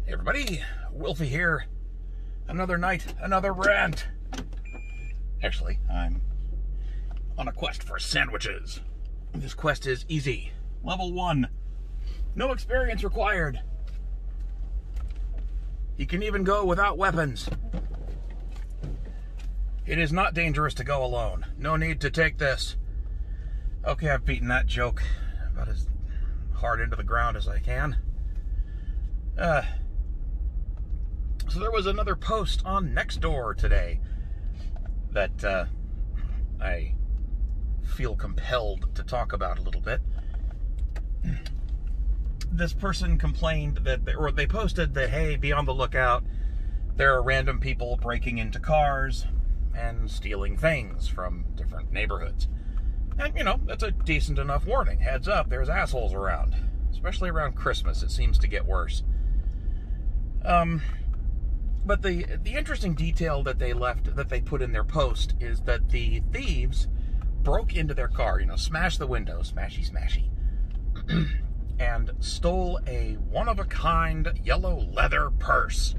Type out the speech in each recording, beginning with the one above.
Hey everybody, Wolfie here. Another night, another rant. Actually, I'm on a quest for sandwiches. This quest is easy. Level 1. No experience required. You can even go without weapons. It is not dangerous to go alone. No need to take this. Okay, I've beaten that joke about as hard into the ground as I can. So there was another post on Nextdoor today that I feel compelled to talk about a little bit. This person complained that, or they posted that, hey, be on the lookout. There are random people breaking into cars and stealing things from different neighborhoods. And, you know, that's a decent enough warning. Heads up, there's assholes around. Especially around Christmas, it seems to get worse. But the interesting detail that they put in their post is that the thieves broke into their car, you know, smashed the window, smashy, smashy, and stole a one-of-a-kind yellow leather purse.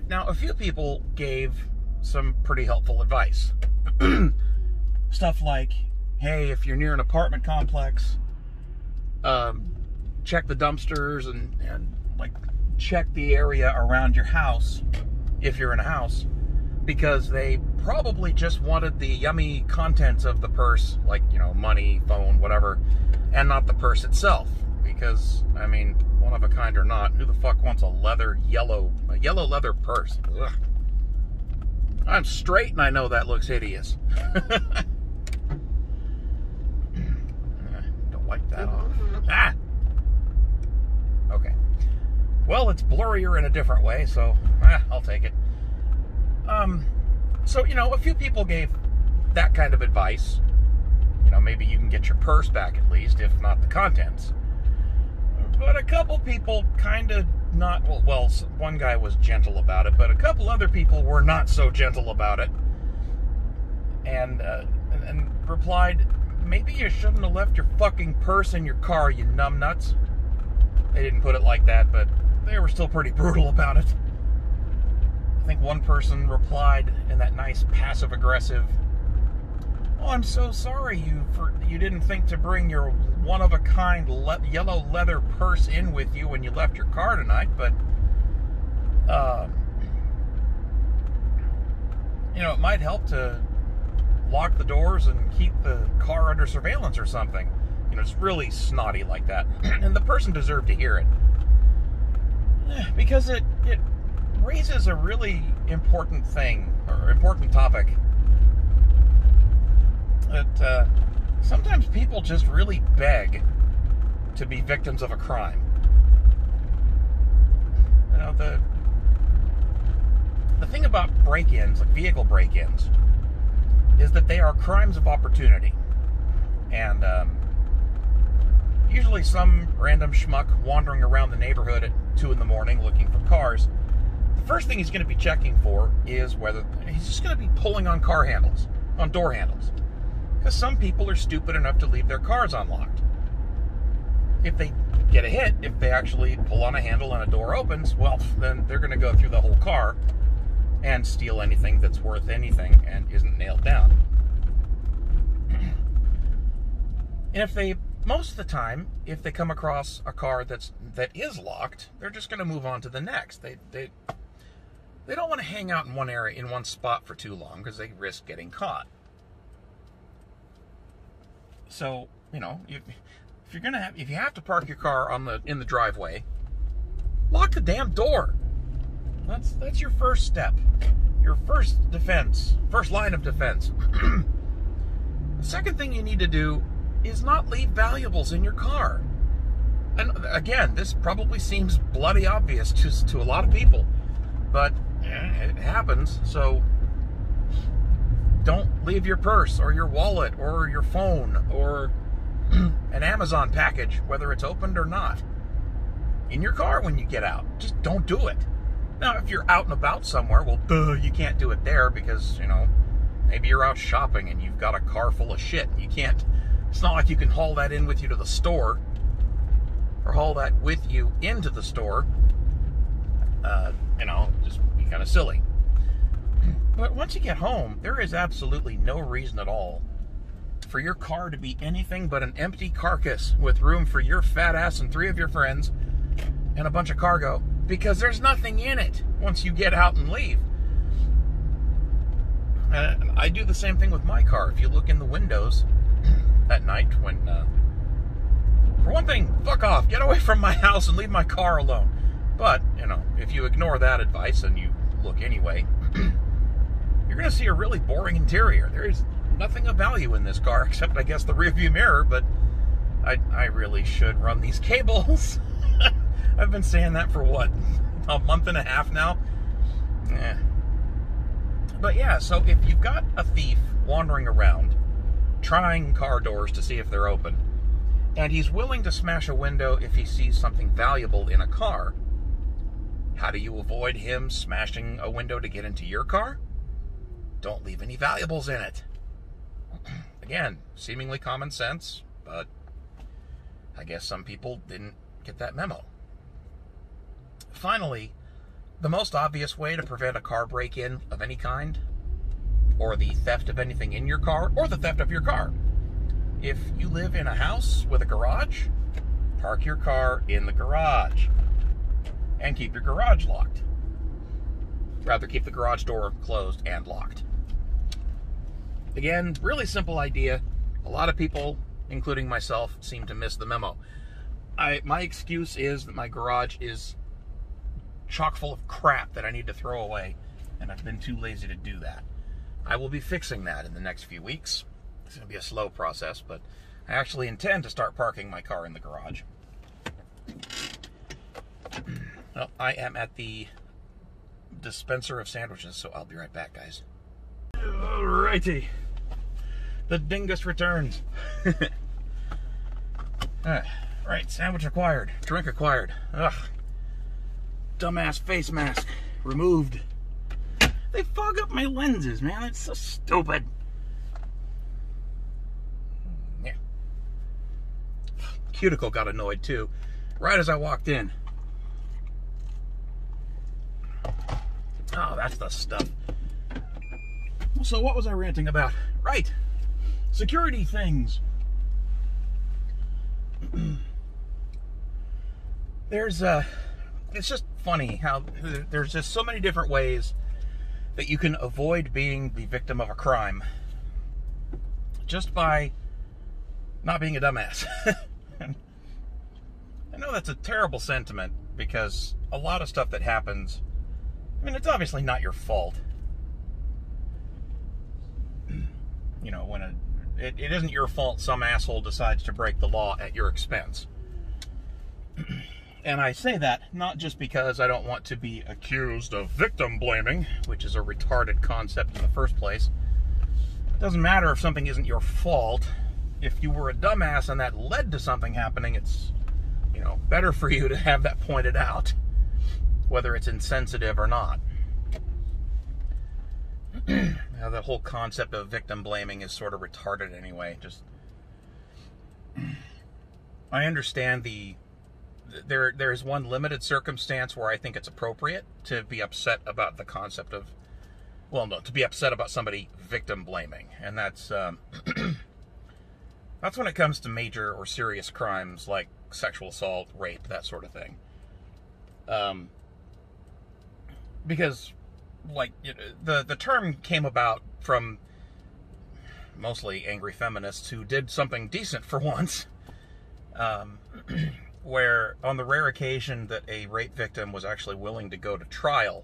Now, a few people gave some pretty helpful advice. Stuff like, hey, if you're near an apartment complex, check the dumpsters and like check the area around your house if you're in a house, because they probably just wanted the yummy contents of the purse, like, you know, money, phone, whatever, and not the purse itself. Because, I mean, one of a kind or not, who the fuck wants a yellow leather purse? Ugh. I'm straight and I know that looks hideous. Don't wipe that off. Ah! Okay. Well, it's blurrier in a different way, so I'll take it. So, you know, a few people gave that kind of advice. You know, maybe you can get your purse back at least, if not the contents. But a couple people kind of not, well, one guy was gentle about it, but a couple other people were not so gentle about it. And replied, maybe you shouldn't have left your fucking purse in your car, you numbnuts. They didn't put it like that, but they were still pretty brutal about it. I think one person replied in that nice passive-aggressive, oh, I'm so sorry you didn't think to bring your one-of-a-kind yellow leather purse in with you when you left your car tonight, but, you know, it might help to lock the doors and keep the car under surveillance or something. You know, it's really snotty like that. And the person deserved to hear it. Because it raises a really important thing, or important topic. That sometimes people just really beg to be victims of a crime. You know, the thing about break-ins, like vehicle break-ins, is that they are crimes of opportunity. And usually some random schmuck wandering around the neighborhood at 2 in the morning looking for cars, the first thing he's going to be checking for is whether he's just going to be pulling on car handles, on door handles. Because some people are stupid enough to leave their cars unlocked. If they get a hit, if they actually pull on a handle and a door opens, well, then they're going to go through the whole car and steal anything that's worth anything and isn't nailed down. And most of the time, if they come across a car that is locked, they're just going to move on to the next. They don't want to hang out in one area, in one spot for too long, because they risk getting caught. So, you know, if you have to park your car in the driveway, lock the damn door. That's your first step, your first line of defense. The second thing you need to do is not leave valuables in your car. And again, this probably seems bloody obvious to a lot of people, but it happens. So don't leave your purse or your wallet or your phone or an Amazon package, whether it's opened or not, in your car when you get out. Just don't do it. Now, if you're out and about somewhere, well, you can't do it there because, you know, maybe you're out shopping and you've got a car full of shit. You can't, it's not like you can haul that in with you to the store or haul that with you into the store, just be kind of silly. But once you get home, there is absolutely no reason at all for your car to be anything but an empty carcass with room for your fat ass and 3 of your friends and a bunch of cargo, because there's nothing in it once you get out and leave. And I do the same thing with my car. If you look in the windows at night when, for one thing, fuck off, get away from my house and leave my car alone. But, if you ignore that advice and you look anyway, you're going to see a really boring interior. There is nothing of value in this car except, I guess, the rearview mirror, but I really should run these cables. I've been saying that for, what, a month and a half now? But yeah, so if you've got a thief wandering around, trying car doors to see if they're open, and he's willing to smash a window if he sees something valuable in a car, how do you avoid him smashing a window to get into your car? Don't leave any valuables in it. Again, seemingly common sense, but I guess some people didn't get that memo. Finally, the most obvious way to prevent a car break-in of any kind, or the theft of anything in your car, or the theft of your car. If you live in a house with a garage, park your car in the garage. And keep your garage locked. Rather, keep the garage door closed and locked. Again, really simple idea. A lot of people, including myself, seem to miss the memo. My excuse is that my garage is chock full of crap that I need to throw away, and I've been too lazy to do that. I will be fixing that in the next few weeks. It's going to be a slow process, but I actually intend to start parking my car in the garage. Well, I am at the dispenser of sandwiches, so I'll be right back, guys. Alrighty. The dingus returns. Right, sandwich acquired. Drink acquired. Ugh. Dumbass face mask removed. They fog up my lenses, man. It's so stupid. Yeah. Cuticle got annoyed, too. Right as I walked in. Oh, that's the stuff. So what was I ranting about? Right. Security things. It's just funny how there's just so many different ways that you can avoid being the victim of a crime just by not being a dumbass. I know that's a terrible sentiment, because a lot of stuff that happens, I mean, it's obviously not your fault. When it isn't your fault some asshole decides to break the law at your expense. And I say that not just because I don't want to be accused of victim blaming, which is a retarded concept in the first place. It doesn't matter if something isn't your fault. If you were a dumbass and that led to something happening, it's, better for you to have that pointed out, whether it's insensitive or not. The whole concept of victim blaming is sort of retarded anyway. I understand there is one limited circumstance where I think it's appropriate to be upset about the concept of, to be upset about somebody victim blaming, and that's that's when it comes to major or serious crimes like sexual assault, rape, that sort of thing. Because, the term came about from mostly angry feminists who did something decent for once, where on the rare occasion that a rape victim was actually willing to go to trial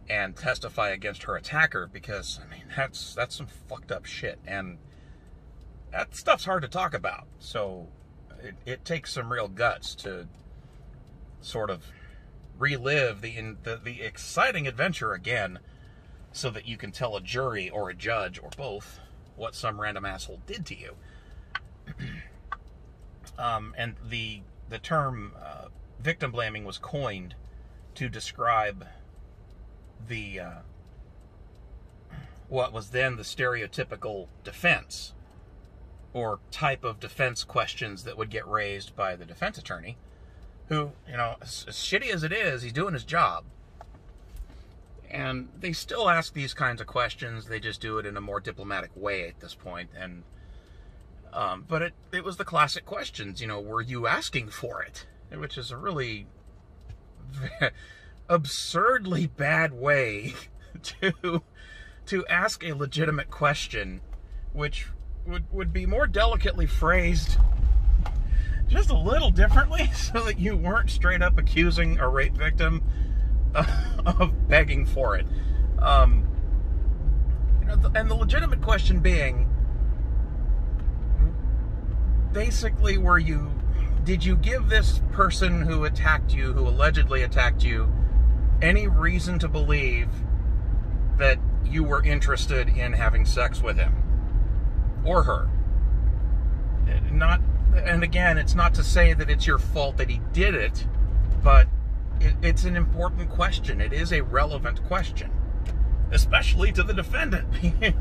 and testify against her attacker, because, that's some fucked up shit, and that stuff's hard to talk about, so it takes some real guts to sort of relive the exciting adventure again, so that you can tell a jury or a judge or both what some random asshole did to you. And the term victim blaming was coined to describe what was then the stereotypical defense, or type of defense questions that would get raised by the defense attorney, who, you know, as shitty as it is, he's doing his job. And they still ask these kinds of questions. They just do it in a more diplomatic way at this point. And but it was the classic questions, you know, were you asking for it? Which is a really absurdly bad way to ask a legitimate question, which would be more delicately phrased just a little differently, so that you weren't straight up accusing a rape victim of begging for it. You know, and the legitimate question being, basically, did you give this person who attacked you, who allegedly attacked you, any reason to believe that you were interested in having sex with him or her? And again, it's not to say that it's your fault that he did it, but it's an important question. It is a relevant question, especially to the defendant,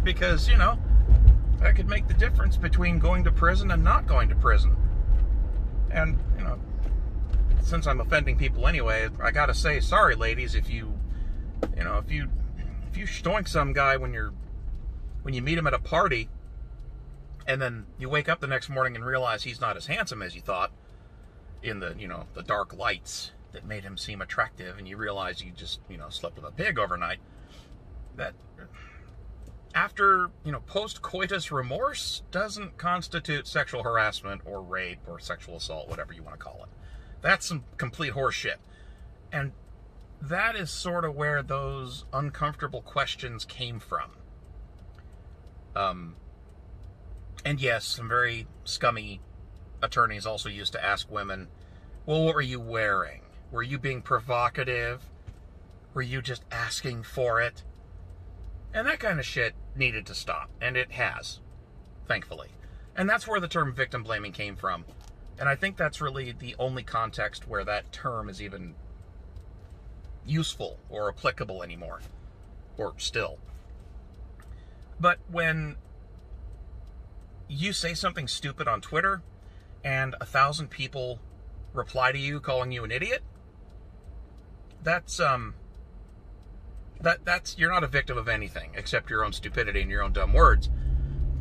because, you know, that could make the difference between going to prison and not going to prison. And, you know, since I'm offending people anyway, I gotta say, sorry, ladies, if you stoink some guy when you meet him at a party, and then you wake up the next morning and realize he's not as handsome as you thought in the, you know, the dark lights that made him seem attractive, and you realize you just, you know, slept with a pig overnight, that after, you know, post-coitus remorse doesn't constitute sexual harassment or rape or sexual assault, whatever you want to call it. That's some complete horseshit. And that is sort of where those uncomfortable questions came from. And yes, some very scummy attorneys also used to ask women, well, what were you wearing? Were you being provocative? Were you just asking for it? And that kind of shit needed to stop. And it has, thankfully. And that's where the term victim blaming came from. And I think that's really the only context where that term is even useful or applicable anymore. Or still. But when you say something stupid on Twitter and 1,000 people reply to you calling you an idiot, that's you're not a victim of anything except your own stupidity and your own dumb words.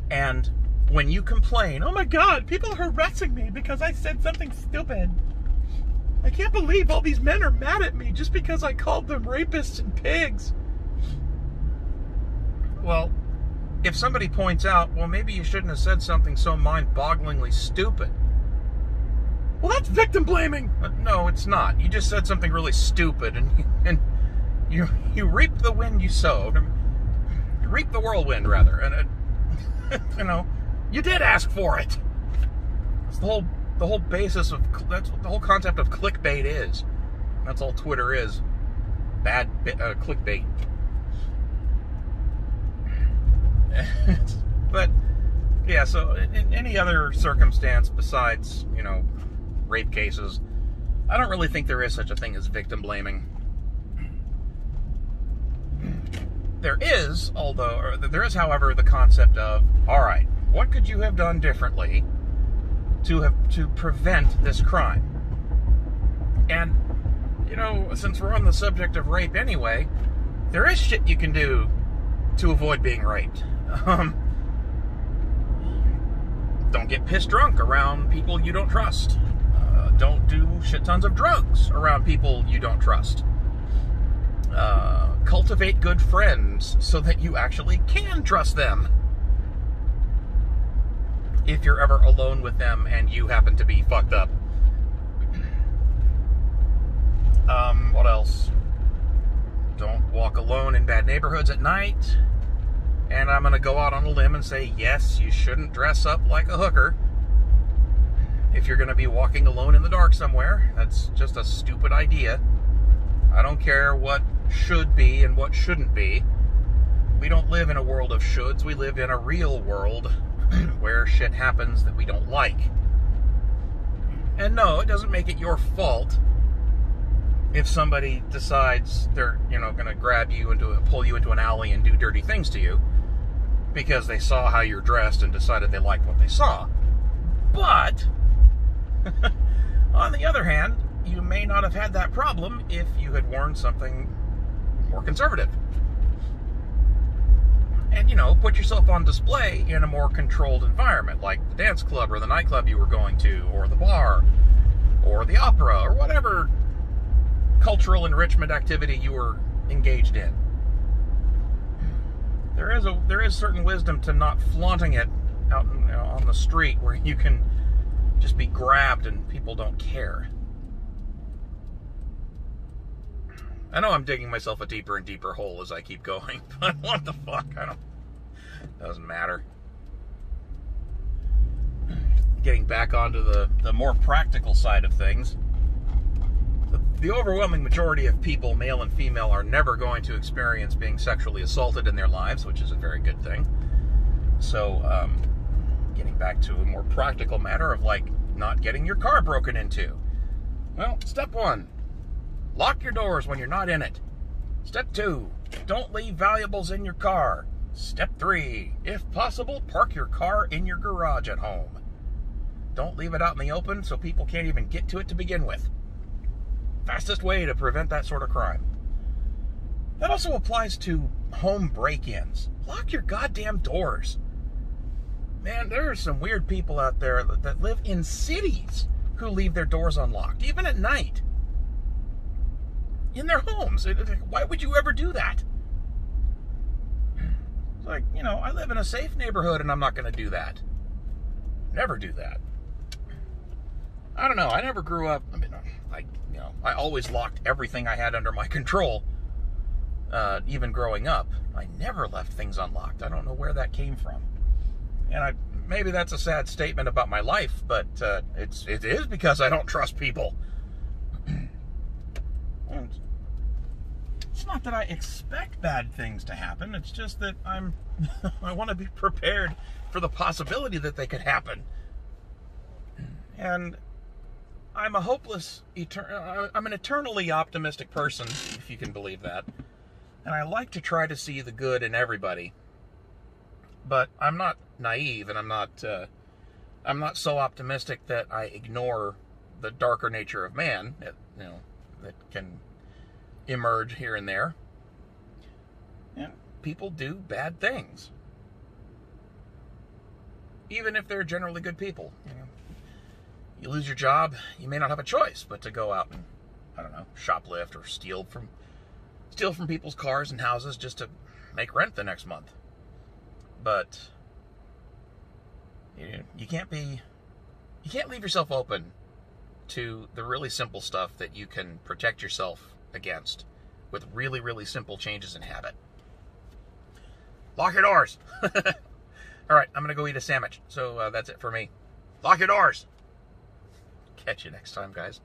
And when you complain, oh my God, people are harassing me because I said something stupid. I can't believe all these men are mad at me just because I called them rapists and pigs. Well, if somebody points out, well, maybe you shouldn't have said something so mind-bogglingly stupid. Well, that's victim blaming. No, it's not. You just said something really stupid, and you reap the wind you sowed. You reap the whirlwind, rather. And you know, you did ask for it. That's the whole basis of, that's what the whole concept of clickbait is. That's all Twitter is. Bad clickbait. But yeah, so in any other circumstance besides, you know, rape cases, I don't really think there is such a thing as victim blaming. There is, however, the concept of, all right, what could you have done differently to prevent this crime? And, you know, since we're on the subject of rape anyway, there is shit you can do to avoid being raped. Don't get pissed drunk around people you don't trust. Don't do shit tons of drugs around people you don't trust. Cultivate good friends so that you actually can trust them. If you're ever alone with them and you happen to be fucked up. What else? Don't walk alone in bad neighborhoods at night. And I'm going to go out on a limb and say, yes, you shouldn't dress up like a hooker. If you're going to be walking alone in the dark somewhere, that's just a stupid idea. I don't care what should be and what shouldn't be. We don't live in a world of shoulds. We live in a real world where shit happens that we don't like. And no, it doesn't make it your fault if somebody decides they're, you know, going to grab you and pull you into an alley and do dirty things to you because they saw how you're dressed and decided they liked what they saw. But on the other hand, you may not have had that problem if you had worn something more conservative. And, put yourself on display in a more controlled environment, like the dance club or the nightclub you were going to, or the bar, or the opera, or whatever cultural enrichment activity you were engaged in. There is certain wisdom to not flaunting it out on the street where you can just be grabbed and people don't care. I know I'm digging myself a deeper and deeper hole as I keep going, but what the fuck? Doesn't matter. Getting back onto the more practical side of things, the overwhelming majority of people, male and female, are never going to experience being sexually assaulted in their lives, which is a very good thing. So, getting back to a more practical matter of, not getting your car broken into. Well, step 1, lock your doors when you're not in it. Step 2, don't leave valuables in your car. Step 3, if possible, park your car in your garage at home. Don't leave it out in the open so people can't even get to it to begin with. Fastest way to prevent that sort of crime. That also applies to home break-ins. Lock your goddamn doors. Man, there are some weird people out there that live in cities who leave their doors unlocked, even at night. In their homes. Why would you ever do that? It's like, I live in a safe neighborhood and I'm not going to do that. Never do that. I don't know. I never grew up. I always locked everything I had under my control, even growing up. I never left things unlocked. I don't know where that came from. And maybe that's a sad statement about my life, but it is because I don't trust people. It's not that I expect bad things to happen. It's just that I want to be prepared for the possibility that they could happen. And I'm I'm an eternally optimistic person, if you can believe that. And I like to try to see the good in everybody. But I'm not naive, and I'm not so optimistic that I ignore the darker nature of man that can emerge here and there. And people do bad things. Even if they're generally good people. You lose your job, you may not have a choice but to go out and, shoplift or steal from people's cars and houses just to make rent the next month. But you can't leave yourself open to the really simple stuff that you can protect yourself against with really, really simple changes in habit. Lock your doors. All right, I'm going to go eat a sandwich. So that's it for me. Lock your doors. Catch you next time, guys.